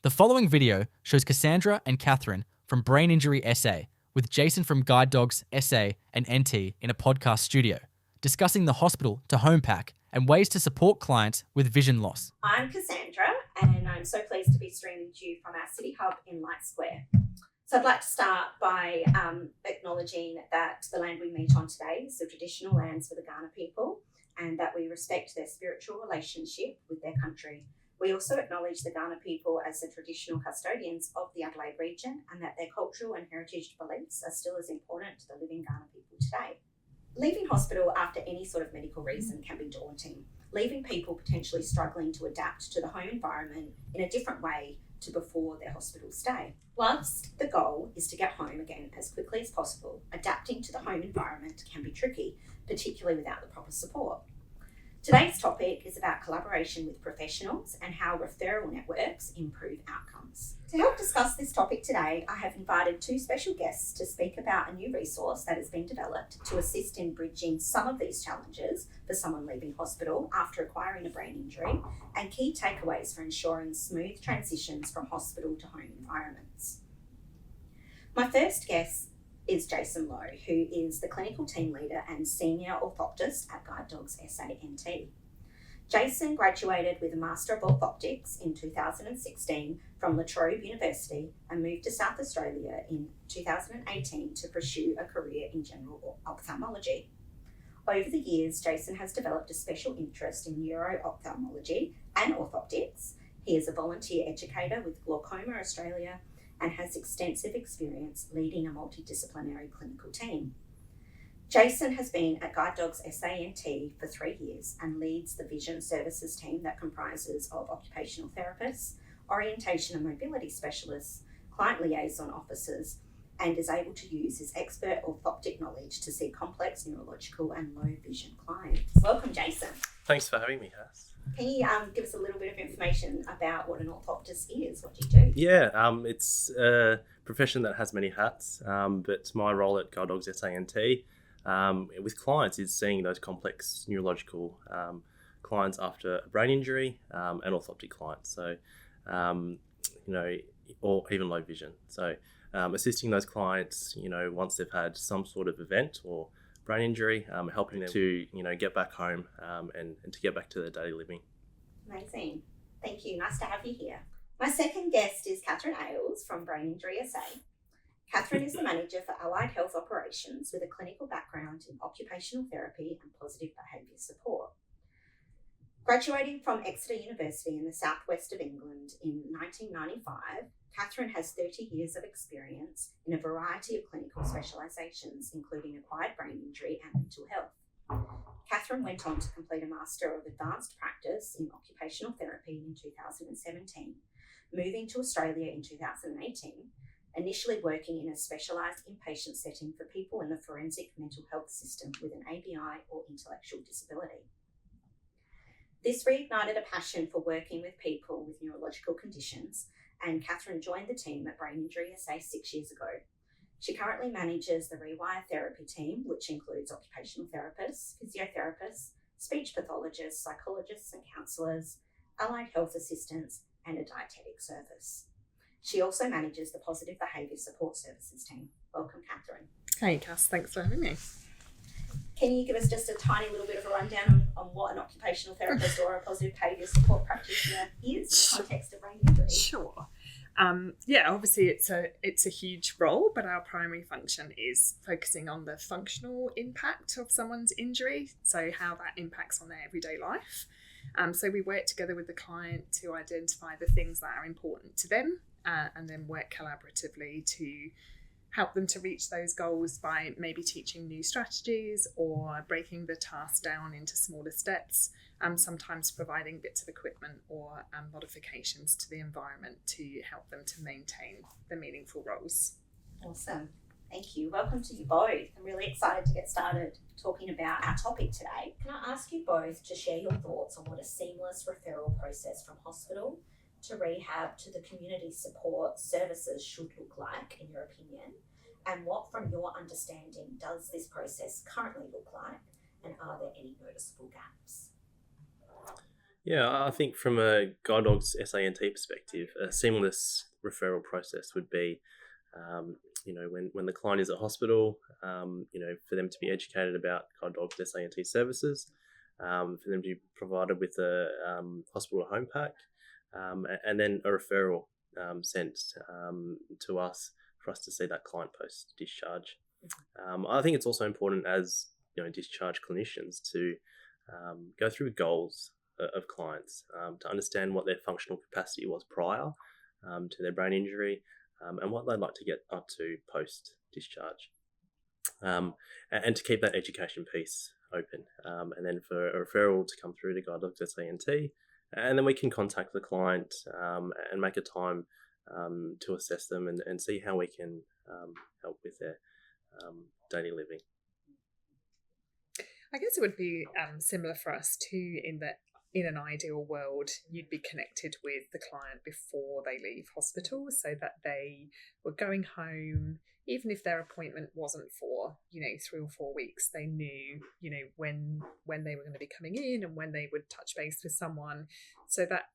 The following video shows Cassandra and Catherine from Brain Injury SA with Jason from Guide Dogs SA and NT in a podcast studio, discussing the hospital to home pack and ways to support clients with vision loss. I'm Cassandra, and I'm so pleased to be streaming to you from our City Hub in Light Square. So I'd like to start by acknowledging that the land we meet on today is the traditional lands for the Kaurna people, and that we respect their spiritual relationship with their country. We also acknowledge the Kaurna people as the traditional custodians of the Adelaide region, and that their cultural and heritage beliefs are still as important to the living Kaurna people today. Leaving hospital after any sort of medical reason can be daunting, leaving people potentially struggling to adapt to the home environment in a different way to before their hospital stay. Whilst the goal is to get home again as quickly as possible, adapting to the home environment can be tricky, particularly without the proper support. Today's topic is about collaboration with professionals and how referral networks improve outcomes. To help discuss this topic today, I have invited two special guests to speak about a new resource that has been developed to assist in bridging some of these challenges for someone leaving hospital after acquiring a brain injury, and key takeaways for ensuring smooth transitions from hospital to home environments. My first guest is Jason Lowe, who is the clinical team leader and senior orthoptist at Guide Dogs SA NT. Jason graduated with a Master of Orthoptics in 2016 from La Trobe University and moved to South Australia in 2018 to pursue a career in general ophthalmology. Over the years, Jason has developed a special interest in neuro-ophthalmology and orthoptics. He is a volunteer educator with Glaucoma Australia and has extensive experience leading a multidisciplinary clinical team. Jason has been at Guide Dogs SANT for 3 years and leads the vision services team that comprises of occupational therapists, orientation and mobility specialists, client liaison officers, and is able to use his expert orthoptic knowledge to see complex neurological and low vision clients. Welcome, Jason. Thanks for having me, Cass. Can you give us a little bit of information about what an orthoptist is? What do you do? Yeah, it's a profession that has many hats, but my role at Guide Dogs SANT with clients is seeing those complex neurological clients after a brain injury and orthoptic clients, so or even low vision. So assisting those clients, once they've had some sort of event or brain injury, helping them to get back home and to get back to their daily living. Amazing. Thank you. Nice to have you here. My second guest is Catherine Ailes from Brain Injury SA. Catherine is the manager for Allied Health Operations with a clinical background in occupational therapy and positive behaviour support. Graduating from Exeter University in the southwest of England in 1995, Catherine has 30 years of experience in a variety of clinical specialisations, including acquired brain injury and mental health. Catherine went on to complete a Master of Advanced Practice in Occupational Therapy in 2017, moving to Australia in 2018, initially working in a specialised inpatient setting for people in the forensic mental health system with an ABI or intellectual disability. This reignited a passion for working with people with neurological conditions, and Catherine joined the team at Brain Injury SA 6 years ago. She currently manages the Rewire Therapy team, which includes occupational therapists, physiotherapists, speech pathologists, psychologists and counsellors, allied health assistants, and a dietetic service. She also manages the positive behaviour support services team. Welcome, Catherine. Hey, Cass, thanks for having me. Can you give us just a tiny little bit of a rundown on what an occupational therapist or a positive behaviour support practitioner is in the context of brain injury? Sure. Obviously it's a huge role, but our primary function is focusing on the functional impact of someone's injury, so how that impacts on their everyday life. So we work together with the client to identify the things that are important to them, and then work collaboratively to help them to reach those goals by maybe teaching new strategies or breaking the task down into smaller steps, sometimes providing bits of equipment or modifications to the environment to help them to maintain the meaningful roles. Awesome. Thank you. Welcome to you both. I'm really excited to get started talking about our topic today. Can I ask you both to share your thoughts on what a seamless referral process from hospital to rehab to the community support services should look like, in your opinion, and what, from your understanding, does this process currently look like, and are there any noticeable gaps? Yeah, I think from a Guide Dogs SANT perspective, a seamless referral process would be, when the client is at hospital, for them to be educated about Guide Dogs SANT services, for them to be provided with a hospital home pack, and then a referral sent to us for us to see that client post discharge. I think it's also important as discharge clinicians to go through goals of clients to understand what their functional capacity was prior to their brain injury, and what they'd like to get up to post discharge, and to keep that education piece open, and then for a referral to come through to Guide Dogs SANT, and then we can contact the client and make a time to assess them and see how we can help with their daily living. I guess it would be similar for us too, in that in an ideal world, you'd be connected with the client before they leave hospital so that they were going home, even if their appointment wasn't for, 3 or 4 weeks, they knew, when they were going to be coming in and when they would touch base with someone, so that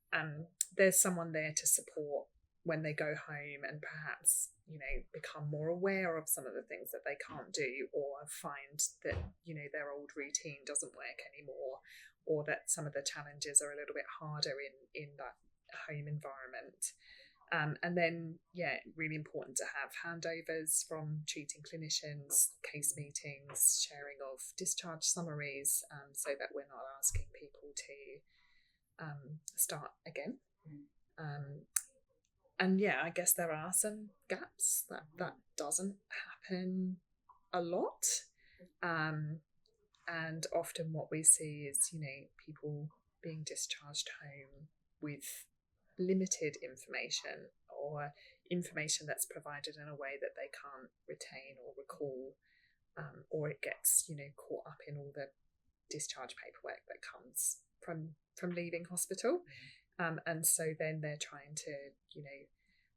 there's someone there to support when they go home and perhaps, become more aware of some of the things that they can't do, or find that, their old routine doesn't work anymore, or that some of the challenges are a little bit harder in that home environment. And then, really important to have handovers from treating clinicians, case meetings, sharing of discharge summaries, so that we're not asking people to start again. And I guess there are some gaps that doesn't happen a lot. And often what we see is, people being discharged home with limited information, or information that's provided in a way that they can't retain or recall, or it gets, caught up in all the discharge paperwork that comes from leaving hospital. And so then they're trying to,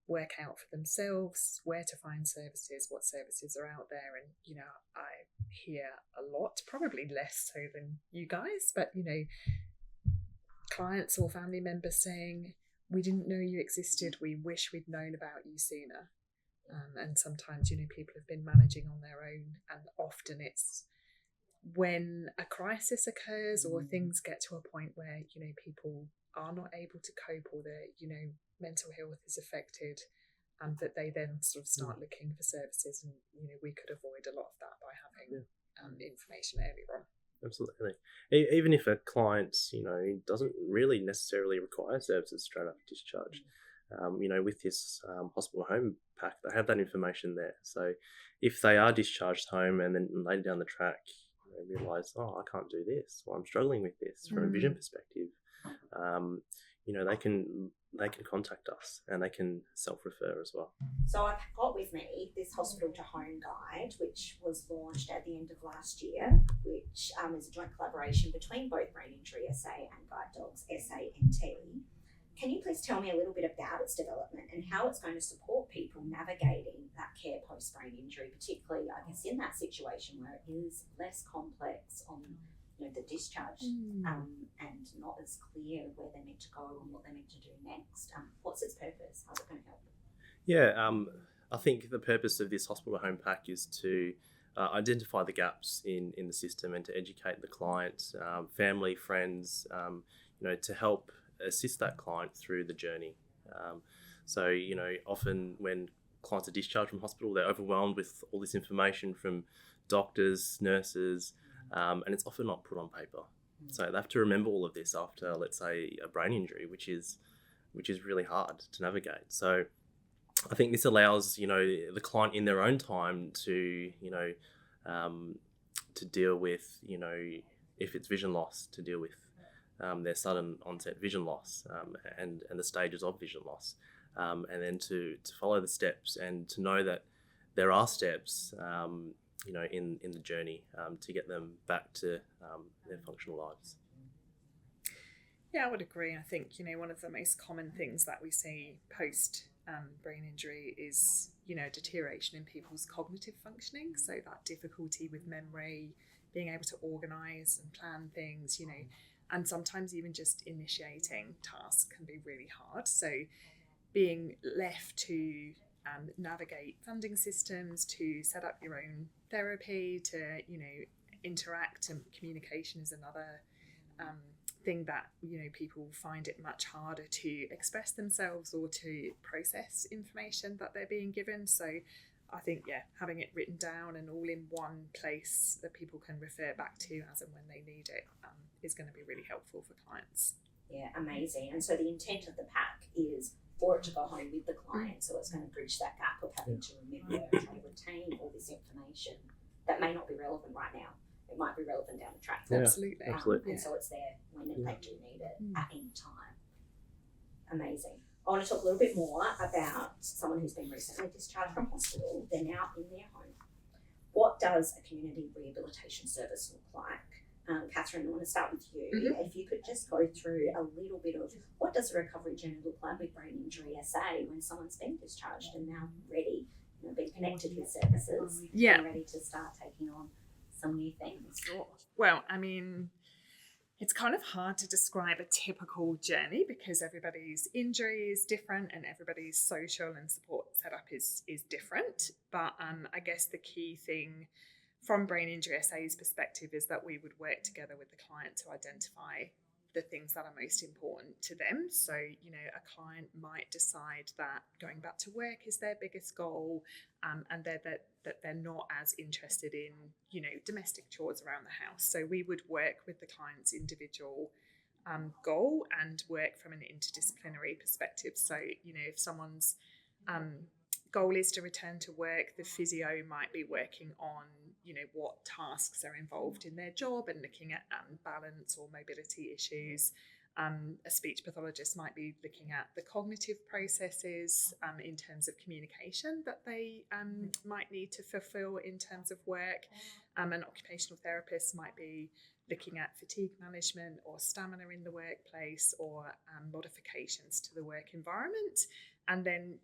work out for themselves where to find services, what services are out there. And, I hear a lot, probably less so than you guys, but, clients or family members saying, we didn't know you existed, we wish we'd known about you sooner. And sometimes, people have been managing on their own, and often it's when a crisis occurs or things get to a point where, people are not able to cope, or their, mental health is affected, and that they then sort of start looking for services. And, we could avoid a lot of that by having information earlier on. Absolutely. Even if a client, doesn't really necessarily require services straight after discharge, with this hospital home pack, they have that information there. So if they are discharged home and then later down the track, they realise, I can't do this, or I'm struggling with this from a vision perspective, they can contact us, and they can self-refer as well. So I've got with me this hospital to home guide, which was launched at the end of last year, which is a joint collaboration between both Brain Injury SA and Guide Dogs SANT. Can you please tell me a little bit about its development and how it's going to support people navigating that care post-brain injury, particularly, I guess, in that situation where it is less complex on the discharge, and not as clear where they're meant to go and what they're meant to do next? What's its purpose? How's it going to help? Yeah, I think the purpose of this hospital home pack is to identify the gaps in the system, and to educate the client, family, friends, to help assist that client through the journey. So, often when clients are discharged from hospital, they're overwhelmed with all this information from doctors, nurses, and it's often not put on paper. So they have to remember all of this after, let's say, a brain injury, which is really hard to navigate. So I think this allows, the client in their own time to, to deal with, if it's vision loss, to deal with their sudden onset vision loss, and the stages of vision loss, and then to follow the steps, and to know that there are steps, in the journey, to get them back to their functional lives. Yeah, I would agree. I think, one of the most common things that we see post brain injury is, deterioration in people's cognitive functioning. So that difficulty with memory, being able to organise and plan things, And sometimes even just initiating tasks can be really hard. So being left to navigate funding systems, to set up your own therapy, to, interact, and communication is another thing that, people find it much harder to express themselves or to process information that they're being given. So I think, having it written down and all in one place that people can refer back to as and when they need it is going to be really helpful for clients. Yeah, amazing. And so the intent of the pack is for it to go home with the client, so it's going to bridge that gap of having to remember and try to retain all this information that may not be relevant right now. It might be relevant down the track. Absolutely. Absolutely. And so it's there when they do need it at any time. Amazing. I want to talk a little bit more about someone who's been recently discharged from hospital. They're now in their home. What does a community rehabilitation service look like? Catherine, I want to start with you. Mm-hmm. If you could just go through a little bit of what does a recovery journey look like with brain injury SA when someone's been discharged and now ready, been connected with services, and ready to start taking on some new things. Sure. Well, I mean, it's kind of hard to describe a typical journey because everybody's injury is different and everybody's social and support setup is different. But I guess the key thing from Brain Injury SA's perspective is that we would work together with the client to identify the things that are most important to them. So, a client might decide that going back to work is their biggest goal, and that they're not as interested in, domestic chores around the house. So we would work with the client's individual goal and work from an interdisciplinary perspective. So, if someone's goal is to return to work, the physio might be working on, what tasks are involved in their job and looking at balance or mobility issues. A speech pathologist might be looking at the cognitive processes in terms of communication that they might need to fulfill in terms of work. An occupational therapist might be looking at fatigue management or stamina in the workplace or modifications to the work environment. And then,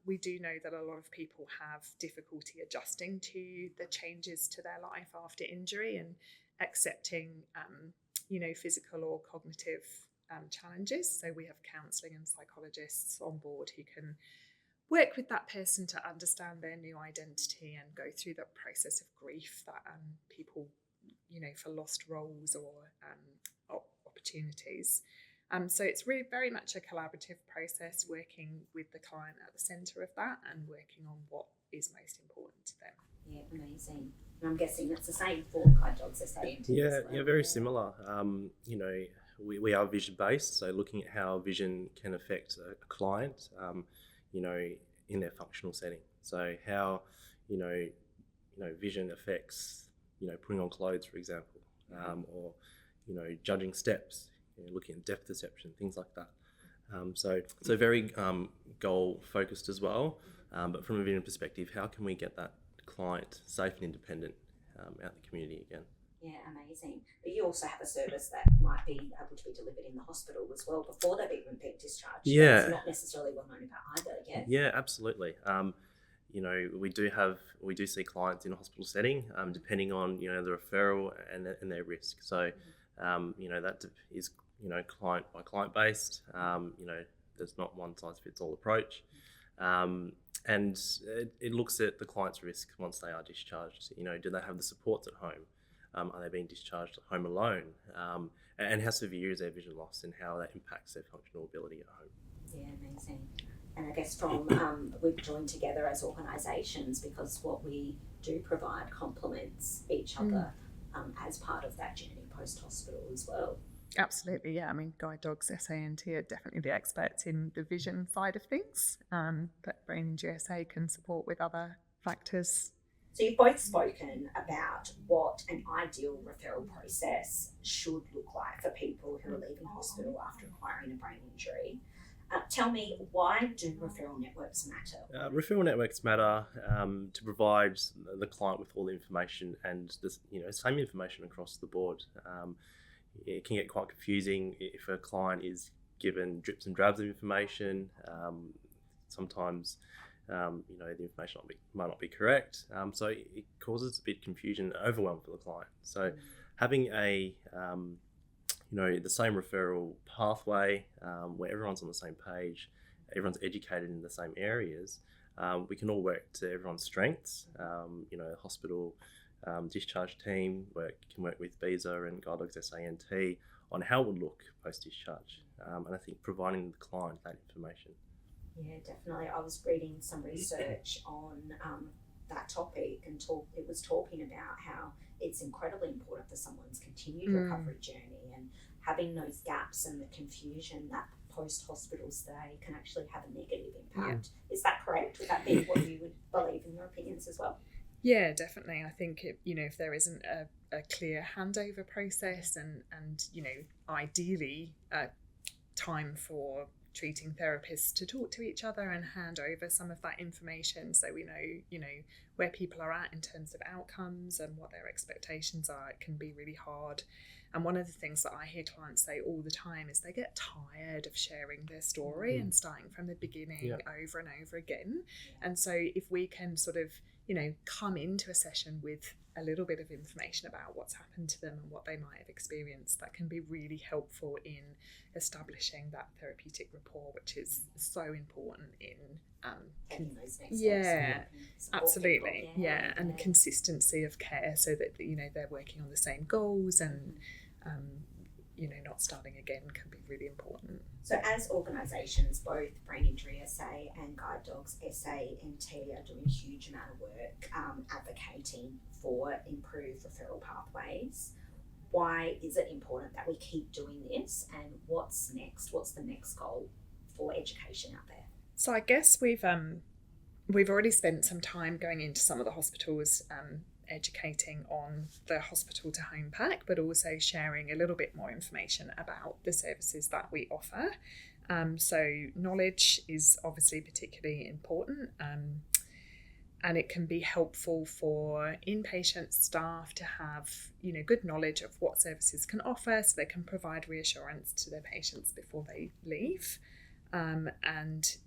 we do know that a lot of people have difficulty adjusting to the changes to their life after injury and accepting, physical or cognitive challenges. So we have counselling and psychologists on board who can work with that person to understand their new identity and go through the process of grief that people, for lost roles or opportunities. So it's really very much a collaborative process, working with the client at the centre of that and working on what is most important to them. Yeah, amazing. And I'm guessing it's the same for Guide Dogs SA. Yeah, very similar. We are vision based, so looking at how vision can affect a client, in their functional setting. So how, vision affects, putting on clothes, for example, or, judging steps, looking at depth perception, things like that. So very goal focused as well. But from a vision perspective, how can we get that client safe and independent out in the community again? Yeah, amazing. But you also have a service that might be able to be delivered in the hospital as well before they've even been discharged. Yeah. It's not necessarily well known about either, yeah? Yeah, absolutely. We do see clients in a hospital setting, depending on, the referral and their risk. So, that is, client by client based. There's not one size fits all approach. And it looks at the client's risk once they are discharged. Do they have the supports at home? Are they being discharged at home alone? And how severe is their vision loss and how that impacts their functional ability at home? Yeah, amazing. And I guess from we've joined together as organisations because what we do provide complements each other as part of that journey post-hospital as well. Absolutely, yeah. I mean, Guide Dogs SANT are definitely the experts in the vision side of things, but Brain Injury SA can support with other factors. So you've both spoken about what an ideal referral process should look like for people who are leaving hospital after acquiring a brain injury. Tell me, why do referral networks matter? Referral networks matter to provide the client with all the information and the same information across the board. It can get quite confusing if a client is given drips and drabs of information. Sometimes the information might not be correct. So it causes a bit of confusion and overwhelm for the client. So having a the same referral pathway, where everyone's on the same page, everyone's educated in the same areas, we can all work to everyone's strengths. Hospital discharge team can work with BESA and Guide Dogs SANT on how it would look post-discharge. And I think providing the client that information. Yeah, definitely. I was reading some research on that topic, and it was talking about how it's incredibly important for someone's continued recovery journey, and having those gaps and the confusion that post-hospital stay can actually have a negative impact. Yeah. Is that correct? Would that be what you would believe in your opinions as well? Yeah, definitely. I think if there isn't a clear handover process and ideally time for treating therapists to talk to each other and hand over some of that information, so we know where people are at in terms of outcomes and what their expectations are, it can be really hard. And one of the things that I hear clients say all the time is they get tired of sharing their story and starting from the beginning over and over again. And so if we can sort of come into a session with a little bit of information about what's happened to them and what they might have experienced, that can be really helpful in establishing that therapeutic rapport, which is so important in those next steps. Absolutely. And consistency of care, so that they're working on the same goals, and not starting again can be really important. So as organisations, both Brain Injury SA and Guide Dogs SANT are doing a huge amount of work advocating for improved referral pathways. Why is it important that we keep doing this, and what's next? What's the next goal for education out there? So I guess we've already spent some time going into some of the hospitals, educating on the hospital to home pack, but also sharing a little bit more information about the services that we offer. So knowledge is obviously particularly important, and it can be helpful for inpatient staff to have good knowledge of what services can offer, so they can provide reassurance to their patients before they leave, and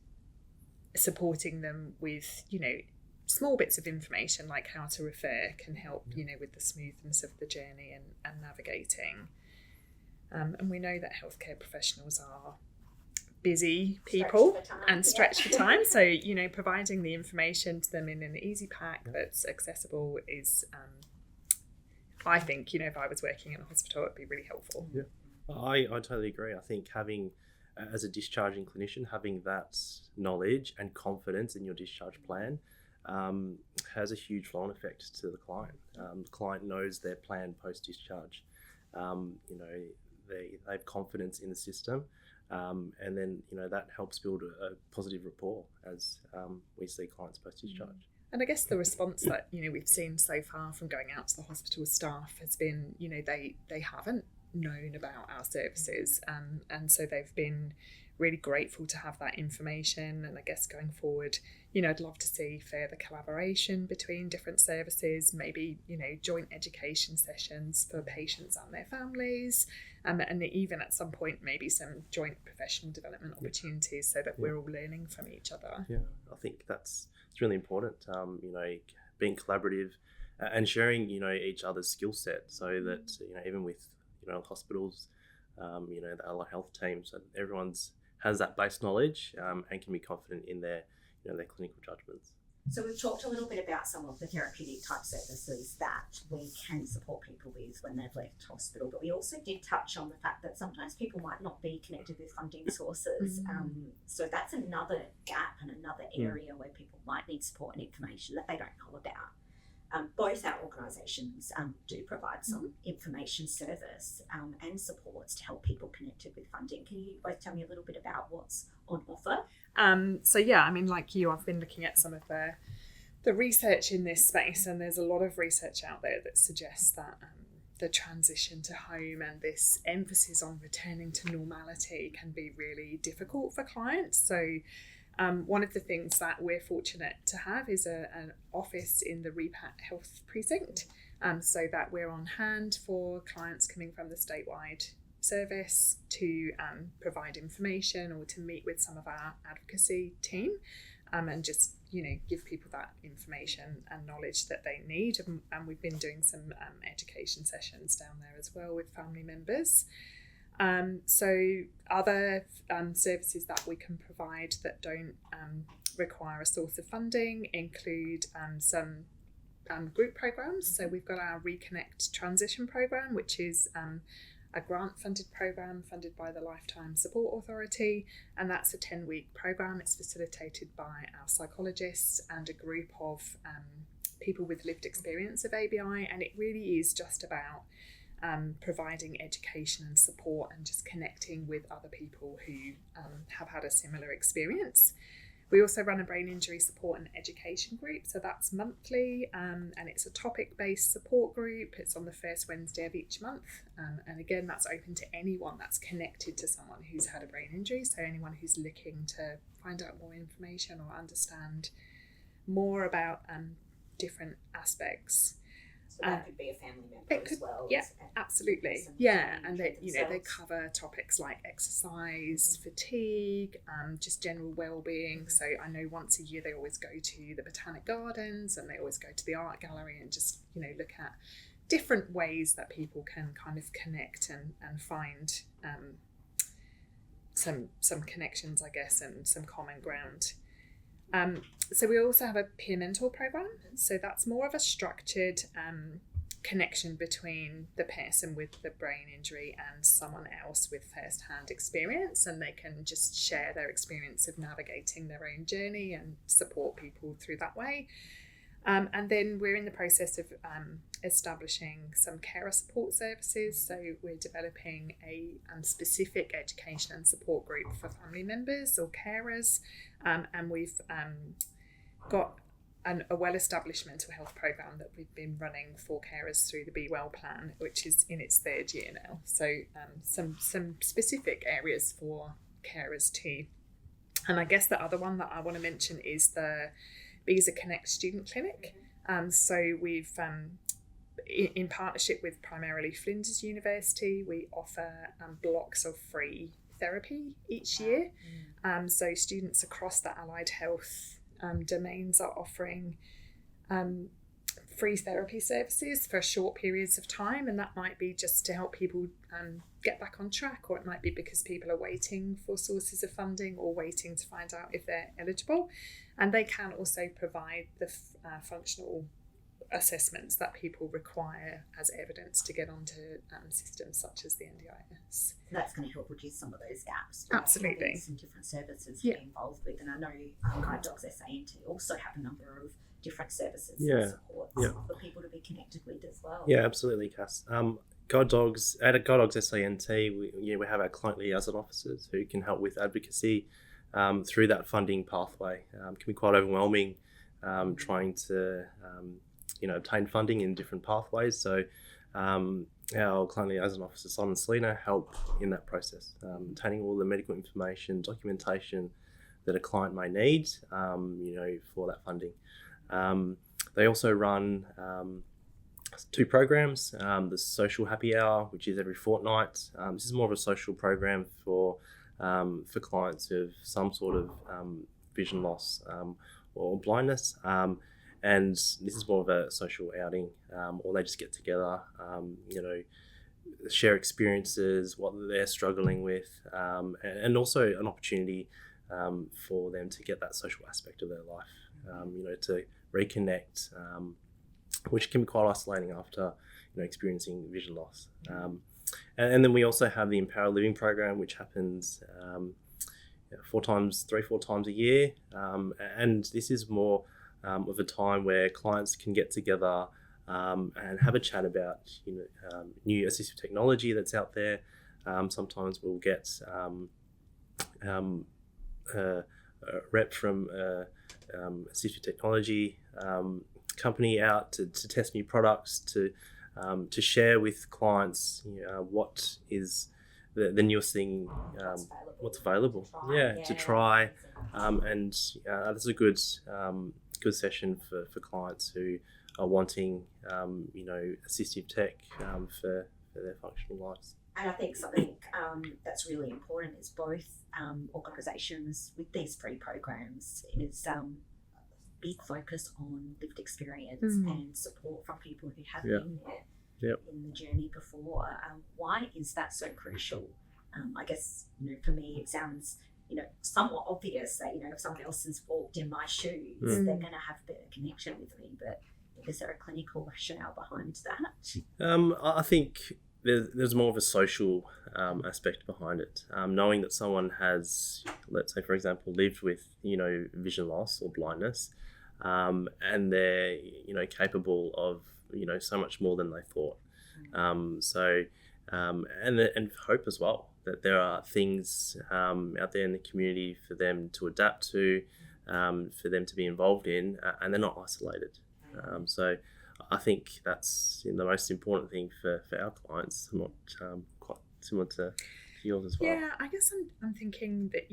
supporting them with small bits of information like how to refer can help with the smoothness of the journey and navigating. And we know that healthcare professionals are busy people and stretched for time, so providing the information to them in an easy pack that's accessible is I think if I was working in a hospital, it'd be really helpful. I totally agree. I think having, as a discharging clinician, having that knowledge and confidence in your discharge plan has a huge flow-on effect to the client. The client knows their plan post-discharge. They have confidence in the system, and then that helps build a positive rapport as we see clients post-discharge. And I guess the response that we've seen so far from going out to the hospital staff has been they haven't known about our services, and so they've been really grateful to have that information. And I guess going forward, I'd love to see further collaboration between different services, maybe joint education sessions for patients and their families, and even at some point maybe some joint professional development opportunities, so that we're all learning from each other. I think it's really important, being collaborative and sharing each other's skill set, so that even with hospitals, the allied health teams, so everyone has that base knowledge and can be confident in their clinical judgments. So we've talked a little bit about some of the therapeutic type services that we can support people with when they've left hospital, but we also did touch on the fact that sometimes people might not be connected with funding sources. So that's another gap and another area where people might need support and information that they don't know about. Both our organisations do provide some information service and supports to help people connected with funding. Can you both tell me a little bit about what's on offer? Like you, I've been looking at some of the research in this space, and there's a lot of research out there that suggests that the transition to home and this emphasis on returning to normality can be really difficult for clients. So one of the things that we're fortunate to have is an office in the Repat Health Precinct, so that we're on hand for clients coming from the statewide service to provide information or to meet with some of our advocacy team, and just give people that information and knowledge that they need. And we've been doing some education sessions down there as well with family members. So other services that we can provide that don't require a source of funding include some group programs. So we've got our Reconnect Transition Program, which is a grant-funded program funded by the Lifetime Support Authority, and that's a 10-week program. It's facilitated by our psychologists and a group of people with lived experience of ABI, and it really is just about providing education and support and just connecting with other people who have had a similar experience. We also run a brain injury support and education group, so that's monthly, and it's a topic-based support group. It's on the first Wednesday of each month, and again, that's open to anyone that's connected to someone who's had a brain injury, so anyone who's looking to find out more information or understand more about different aspects. So that could be a family member as well. Yeah, absolutely. Yeah, and they cover topics like exercise, fatigue, just general well-being. So I know once a year they always go to the Botanic Gardens and they always go to the art gallery and just look at different ways that people can kind of connect and find some connections, I guess, and some common ground. So we also have a peer mentor program. So that's more of a structured connection between the person with the brain injury and someone else with first-hand experience, and they can just share their experience of navigating their own journey and support people through that way. And then we're in the process of establishing some carer support services. So we're developing a specific education and support group for family members or carers. And we've got a well-established mental health program that we've been running for carers through the Be Well plan, which is in its third year now. So some specific areas for carers too. And I guess the other one that I want to mention is the Visa Connect Student Clinic. So we've, in partnership with primarily Flinders University, we offer blocks of free therapy each year. So students across the allied health domains are offering free therapy services for short periods of time, and that might be just to help people get back on track, or it might be because people are waiting for sources of funding or waiting to find out if they're eligible. And they can also provide the functional assessments that people require as evidence to get onto systems such as the NDIS. So that's going to help reduce some of those gaps. Absolutely. Some different services to be involved with, and I know Guide Dogs SANT also have a number of different services and supports for people to be connected with as well. Yeah, absolutely, Cass. Guide Dogs at Guide Dogs SANT, we have our client liaison officers who can help with advocacy through that funding pathway. Can be quite overwhelming trying to obtain funding in different pathways. So our client liaison officer, Simon Selena, help in that process, obtaining all the medical information, documentation that a client may need, for that funding. They also run 2 programs, the Social Happy Hour, which is every fortnight. This is more of a social program for clients who have some sort of vision loss or blindness. And this is more of a social outing, or they just get together, share experiences, what they're struggling with, and also an opportunity for them to get that social aspect of their life, to reconnect, which can be quite isolating after experiencing vision loss. And then we also have the Empower Living program, which happens 4 times a year, and this is more of a time where clients can get together and have a chat about new assistive technology that's out there. Sometimes we'll get a rep from assistive technology company out to test new products, to share with clients what is the newest thing, what's available, to try, and that's a good session for clients who are wanting assistive tech for their functional lives. And I think something that's really important is both organisations with these free programs is big focus on lived experience and support from people who have been there in the journey before. Why is that so crucial? I guess, for me, it sounds, somewhat obvious that, if someone else has walked in my shoes, they're going to have a better connection with me. But is there a clinical rationale behind that? I think there's more of a social aspect behind it. Knowing that someone has, let's say, for example, lived with, vision loss or blindness, and they're, capable of, so much more than they thought. And hope as well, that there are things out there in the community for them to adapt to, for them to be involved in, and they're not isolated. So I think that's the most important thing for our clients, somewhat quite similar to yours as well. Yeah, I guess I'm thinking that,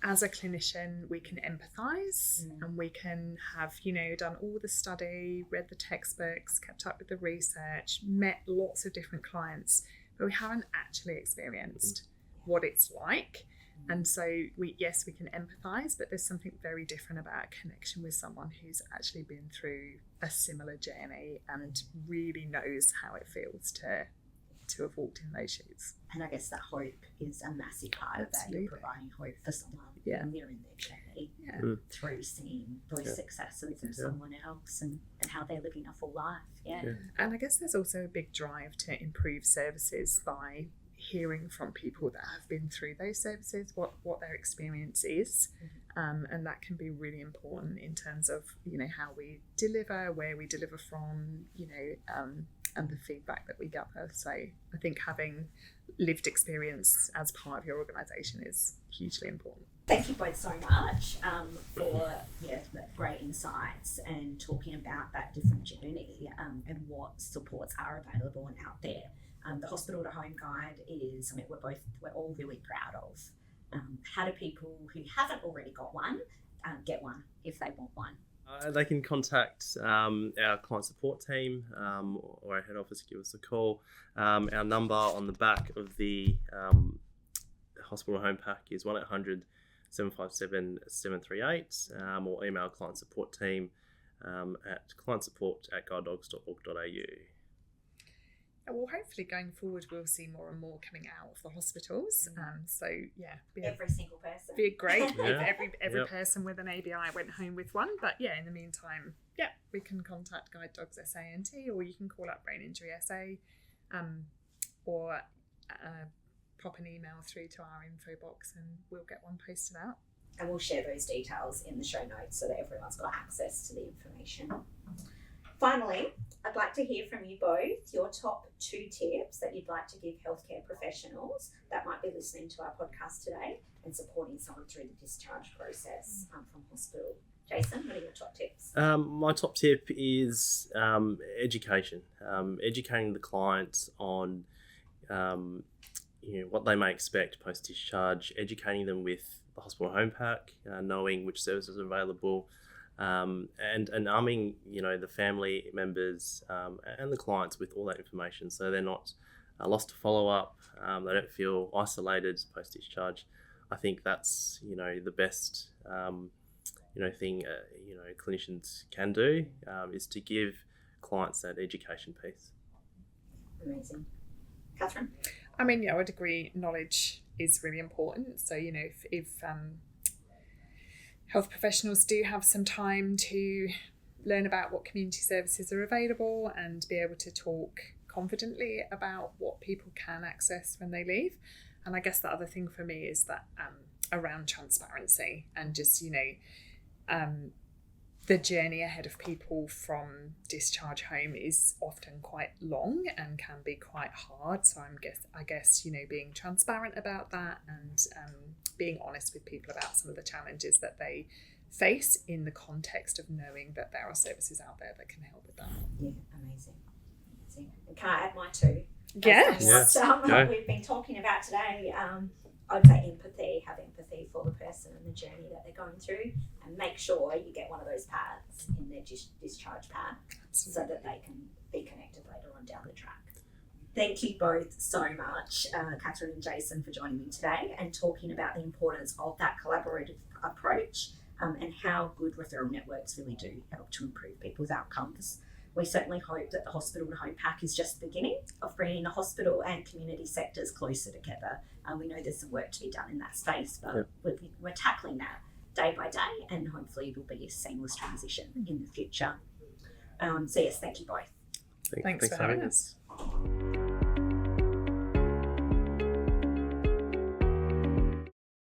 as a clinician, we can empathise and we can have, done all the study, read the textbooks, kept up with the research, met lots of different clients, but we haven't actually experienced what it's like. And so we can empathise, but there's something very different about a connection with someone who's actually been through a similar journey and really knows how it feels to have walked in those shoes. And I guess that hope is a massive part of that. You're providing hope for someone when they're in their journey through seeing those successes of someone else and how they're living a full life. And I guess there's also a big drive to improve services by hearing from people that have been through those services what their experience is, and that can be really important in terms of how we deliver, where we deliver from, and the feedback that we gather. So I think having lived experience as part of your organisation is hugely important. Thank you both so much for the great insights and talking about that different journey and what supports are available and out there. The Hospital to Home Guide is something we're all really proud of. How do people who haven't already got one get one if they want one? They can contact our client support team or our head office, give us a call. Our number on the back of the Hospital Home Pack is 1800 757 738, or email client support team at clientsupport@guidedogs.org.au. Well, hopefully going forward we'll see more and more coming out of the hospitals. Every single person. Be great if every person with an ABI went home with one. But in the meantime, we can contact Guide Dogs SANT, or you can call up Brain Injury SA, or pop an email through to our info box and we'll get one posted out. And we'll share those details in the show notes so that everyone's got access to the information. Finally, I'd like to hear from you both your top 2 tips that you'd like to give healthcare professionals that might be listening to our podcast today and supporting someone through the discharge process from hospital. Jason, what are your top tips? My top tip is education. Educating the clients on what they may expect post-discharge, educating them with the Hospital Home Pack, knowing which services are available, and arming the family members and the clients with all that information, so they're not lost to follow up. They don't feel isolated post-discharge. I think that's the best thing clinicians can do, is to give clients that education piece. Amazing. Catherine? I mean, I would agree. Knowledge is really important. So, if health professionals do have some time to learn about what community services are available and be able to talk confidently about what people can access when they leave. And I guess the other thing for me is that around transparency and just, the journey ahead of people from discharge home is often quite long and can be quite hard. So I guess being transparent about that and being honest with people about some of the challenges that they face in the context of knowing that there are services out there that can help with that. Yeah, amazing. And can I add my 2? Yes. What we've been talking about today, I'd say empathy. Have empathy for the person and the journey that they're going through, and make sure you get one of those pads in their discharge pad so that they can be connected later on down the track. Thank you both so much, Catherine and Jason, for joining me today and talking about the importance of that collaborative approach and how good referral networks really do help to improve people's outcomes. we certainly hope that the hospital to home pack is just the beginning of bringing the hospital and community sectors closer together. We know there's some work to be done in that space, but we're tackling that day by day, and hopefully it'll be a seamless transition in the future. So yes, thank you both. Thanks for having us.